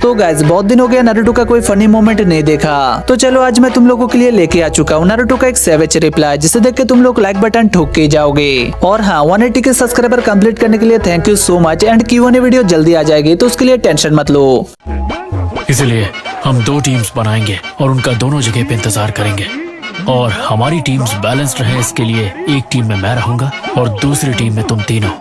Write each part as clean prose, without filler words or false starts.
तो गाइस बहुत दिन हो गया नारुतो का कोई फनी मोमेंट नहीं देखा, तो चलो आज मैं तुम लोगों के लिए लेके आ चुका हूँ नारुतो का एक सेवेज रिप्लाई, जिसे देख के तुम लोग लाइक बटन ठोक के जाओगे। और हाँ, 180 के सब्सक्राइबर कंप्लीट करने के लिए thank you so much. And Q&A video जल्दी आ जाएगी, तो उसके लिए टेंशन मत लो। इसलिए हम 2 टीम्स बनाएंगे और उनका दोनों जगह पे इंतजार करेंगे, और हमारी टीम्स बैलेंस्ड रहे इसके लिए एक टीम में मैं रहूंगा और दूसरी टीम में तुम तीनों।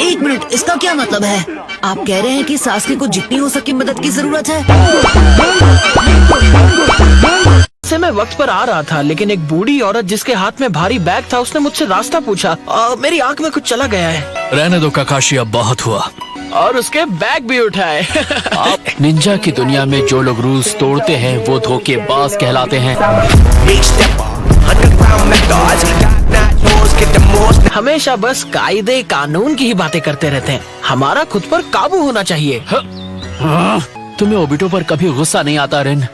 1 मिनट, इसका क्या मतलब है? आप कह रहे हैं कि सासके को जितनी हो सके मदद की जरूरत है? से मैं वक्त पर आ रहा था, लेकिन एक बूढ़ी औरत जिसके हाथ में भारी बैग था उसने मुझसे रास्ता पूछा। मेरी आंख में कुछ चला गया है। रहने दो काकाशी, अब बहुत हुआ। और उसके बैग भी उठाए। निंजा की दुनिया में जो लोग रूल्स तोड़ते हैं वो धोखेबाज कहलाते हैं। हमेशा बस कायदे कानून की ही बातें करते रहते हैं, हमारा खुद पर काबू होना चाहिए। तुम्हें ओबिटो पर कभी गुस्सा नहीं आता रिन?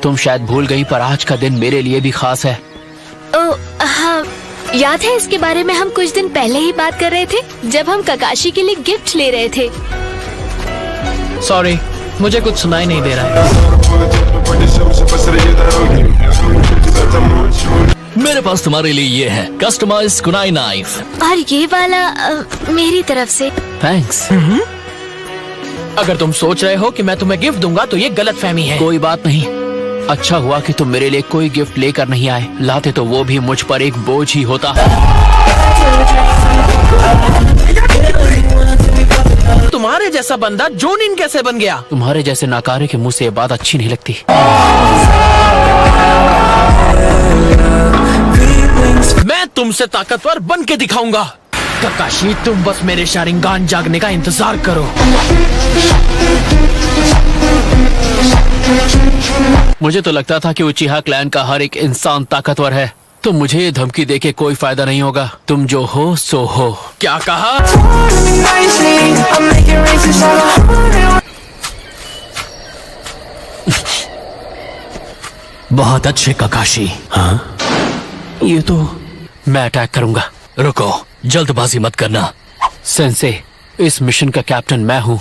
तुम शायद भूल गई, पर आज का दिन मेरे लिए भी खास है। हाँ, याद है इसके बारे में हम कुछ दिन पहले ही बात कर रहे थे, जब हम काकाशी के लिए गिफ्ट ले रहे थे। सॉरी, मुझे कुछ सुनाई नहीं दे रहा है। मेरे पास तुम्हारे लिए ये है कस्टमाइज्ड कुनाई नाइफ। और ये वाला मेरी तरफ से। थैंक्स। अगर तुम सोच रहे हो कि मैं तुम्हें गिफ्ट दूंगा तो ये गलत फहमी है। कोई बात नहीं, अच्छा हुआ कि तुम मेरे लिए कोई गिफ्ट लेकर नहीं आए, लाते तो वो भी मुझ पर एक बोझ ही होता। तुम्हारे जैसा बंदा जोनिन कैसे बन गया? तुम्हारे जैसे नाकारे के मुंह से ये बात अच्छी नहीं लगती। मैं तुमसे ताकतवर बन के दिखाऊंगा। काकाशी, तुम बस मेरे शारिंगान जागने का इंतजार करो। मुझे तो लगता था कि उचिहा क्लैन का हर एक इंसान ताकतवर है, तो मुझे ये धमकी देके कोई फायदा नहीं होगा। तुम जो हो सो हो। क्या कहा? बहुत अच्छे काकाशी। हाँ, ये तो मैं अटैक करूंगा। रुको, जल्दबाजी मत करना। सेंसे, इस मिशन का कैप्टन मैं हूँ,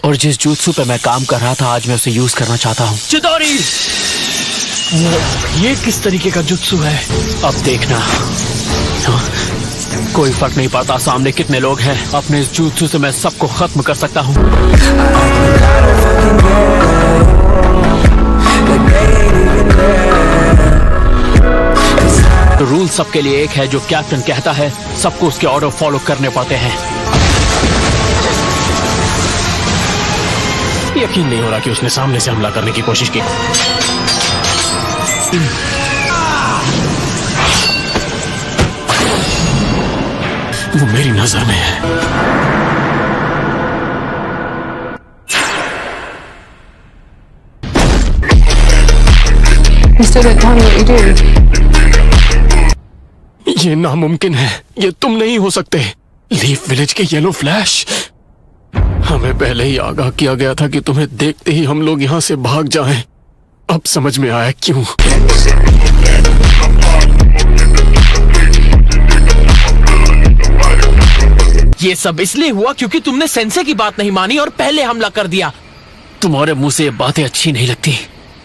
और जिस जूत्सु पे मैं काम कर रहा था आज मैं उसे यूज करना चाहता हूँ। चिदोरी! ये किस तरीके का जुत्सु है? अब देखना। हाँ, कोई फर्क नहीं पड़ता सामने कितने लोग हैं, अपने इस जूत्सु से मैं सबको खत्म कर सकता हूँ। रूल सबके लिए एक है, जो कैप्टन कहता है सबको उसके ऑर्डर फॉलो करने पड़ते हैं। यकीन नहीं हो रहा कि उसने सामने से हमला करने की कोशिश की। वो मेरी नजर में है। ये नामुमकिन है, ये तुम नहीं हो सकते। लीफ विलेज के येलो फ्लैश, हमें पहले ही आगाह किया गया था कि तुम्हें देखते ही हम लोग यहाँ से भाग जाएं। अब समझ में आया क्यों। ये सब इसलिए हुआ क्योंकि तुमने सेंसे की बात नहीं मानी और पहले हमला कर दिया। तुम्हारे मुंह से ये बातें अच्छी नहीं लगती।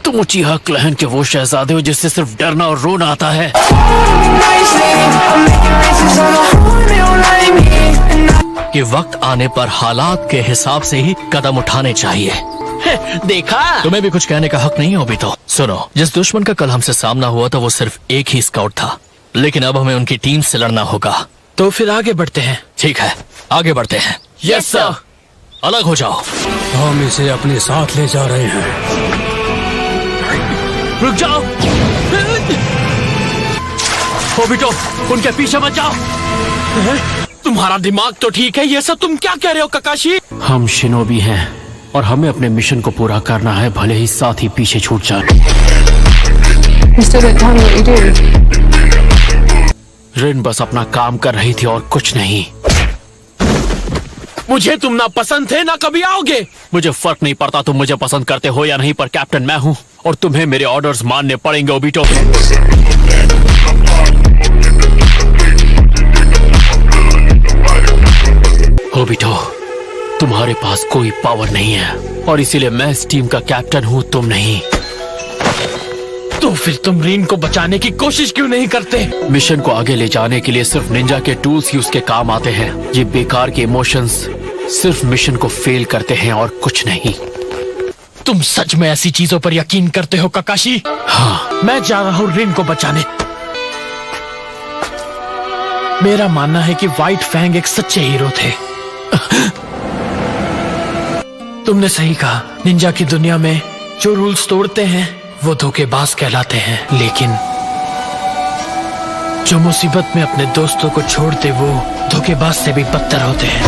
तुम उचिहा क्लैन के वो शहजादे हो जिससे सिर्फ डरना और रोना आता है। कि वक्त आने पर हालात के हिसाब से ही कदम उठाने चाहिए। देखा? तुम्हें भी कुछ कहने का हक नहीं है अभी तो। सुनो, जिस दुश्मन का कल हमसे सामना हुआ था वो सिर्फ एक ही स्काउट था, लेकिन अब हमें उनकी टीम से लड़ना होगा। तो फिर आगे बढ़ते हैं। ठीक है, आगे बढ़ते हैं। Yes sir. अलग हो जाओ। हम इसे अपने साथ ले जा रहे हैं। रुक जाओ। ओबिटो, उनके पीछे मत जाओ। तुम्हारा दिमाग तो ठीक है, ये सब तुम क्या कह रहे हो काकाशी? हम शिनोबी हैं और हमें अपने मिशन को पूरा करना है, भले ही साथ ही पीछे छूट जाए। रिन बस अपना काम कर रही थी और कुछ नहीं। मुझे तुम ना पसंद थे ना कभी आओगे। मुझे फर्क नहीं पड़ता तुम मुझे पसंद करते हो या नहीं, पर कैप्टन मैं हूँ और तुम्हें मेरे ऑर्डर्स मानने पड़ेंगे ओबिटो। ओबिटो, तुम्हारे पास कोई पावर नहीं है और इसीलिए मैं इस टीम का कैप्टन हूँ, तुम नहीं। तो फिर तुम रीन को बचाने की कोशिश क्यों नहीं करते? मिशन को आगे ले जाने के लिए सिर्फ निंजा के टूल्स ही उसके काम आते हैं। ये बेकार के इमोशंस सिर्फ मिशन को फेल करते हैं और कुछ नहीं। तुम सच में ऐसी चीजों पर यकीन करते हो काकाशी? हाँ, मैं जा रहा हूँ रिन को बचाने। मेरा मानना है कि व्हाइट फैंग एक सच्चे हीरो थे। तुमने सही कहा, निंजा की दुनिया में जो रूल्स तोड़ते हैं वो धोखेबाज कहलाते हैं, लेकिन जो मुसीबत में अपने दोस्तों को छोड़ते वो धोखेबाज से भी बदतर होते हैं।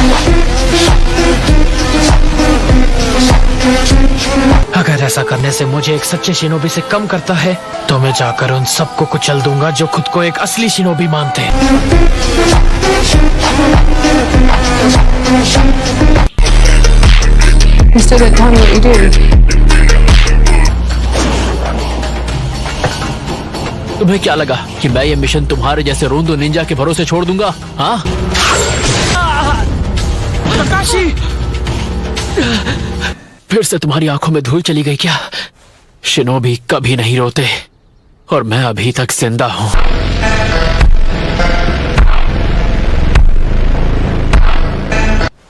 अगर ऐसा करने से मुझे एक सच्चे शिनोबी से कम करता है तो मैं जाकर उन सबको कुचल दूंगा जो खुद को एक असली शिनोबी मानते हैं। You still didn't tell me what you do. तुम्हें क्या लगा कि मैं ये मिशन तुम्हारे जैसे रोंदो निंजा के भरोसे छोड़ दूंगा? हाँ, काकाशी! फिर से तुम्हारी आंखों में धूल चली गई क्या? शिनोबी कभी नहीं रोते और मैं अभी तक जिंदा हूँ।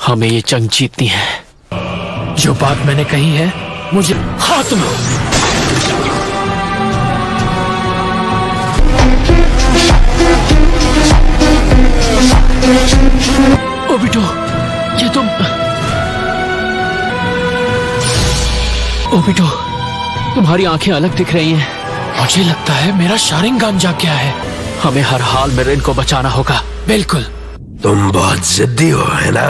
हमें ये जंग जीतनी है। जो बात मैंने कही है मुझे हाथ में। ओबिटो, ये तुम? ओबिटो, तुम्हारी आंखें अलग दिख रही हैं। मुझे लगता है मेरा शारिंगान जा गया है। हमें हर हाल में रिन को बचाना होगा। बिल्कुल। तुम बहुत जिद्दी हो, है ना?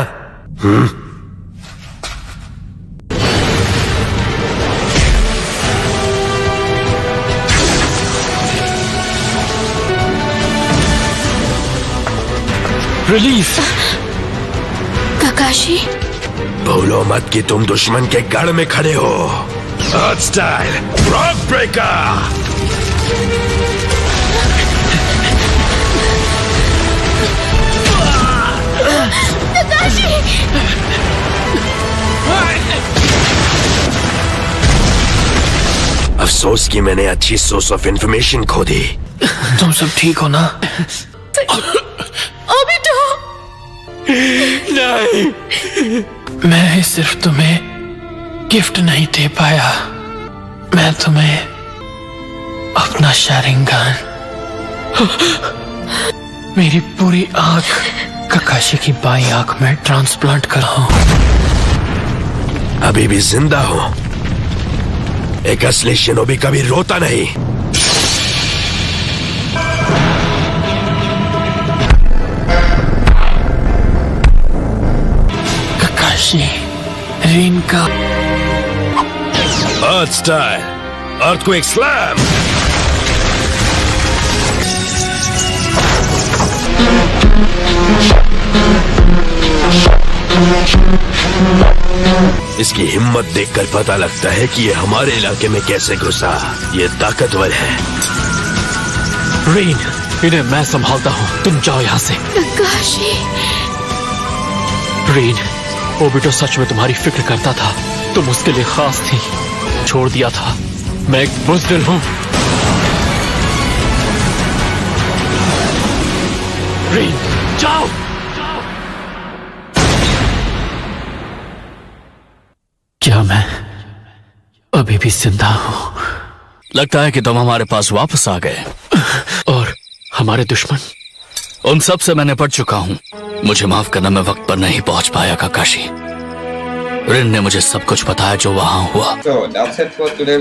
रिलीफ। काकाशी, भूलो मत कि तुम दुश्मन के गढ़ में खड़े हो। अर्थ स्टाइल रॉक ब्रेकर। अफसोस कि मैंने अच्छी सोर्स ऑफ इंफॉर्मेशन खो दी। तुम सब ठीक हो ना? नहीं, मैं सिर्फ तुम्हें गिफ्ट नहीं दे पाया, मैं तुम्हें अपना शारिंगान, मेरी पूरी आंख काकाशी की बाई आंख में ट्रांसप्लांट कर रहा हूं। अभी भी जिंदा हो। एक असली शिनोबी कभी रोता नहीं। रीन का अर्थ स्टाइल अर्थक्वेक स्लैम। इसकी हिम्मत देखकर पता लगता है कि ये हमारे इलाके में कैसे घुसा। ये ताकतवर है। रीन, इन्हें मैं संभालता हूँ, तुम जाओ यहाँ से। काकाशी। रीन, ओबिटो सच में तुम्हारी फिक्र करता था। तुम उसके लिए खास थी। छोड़ दिया था। मैं एक बुज़दिल हूँ। रीन, जाओ। क्या मैं अभी भी जिंदा हूँ? लगता है कि तुम हमारे पास वापस आ गए। और हमारे दुश्मन, उन सब से मैं निपट चुका हूँ। मुझे माफ करना, मैं वक्त पर नहीं पहुंच पाया काकाशी। रिन ने मुझे सब कुछ बताया जो वहां हुआ। So that's it for today.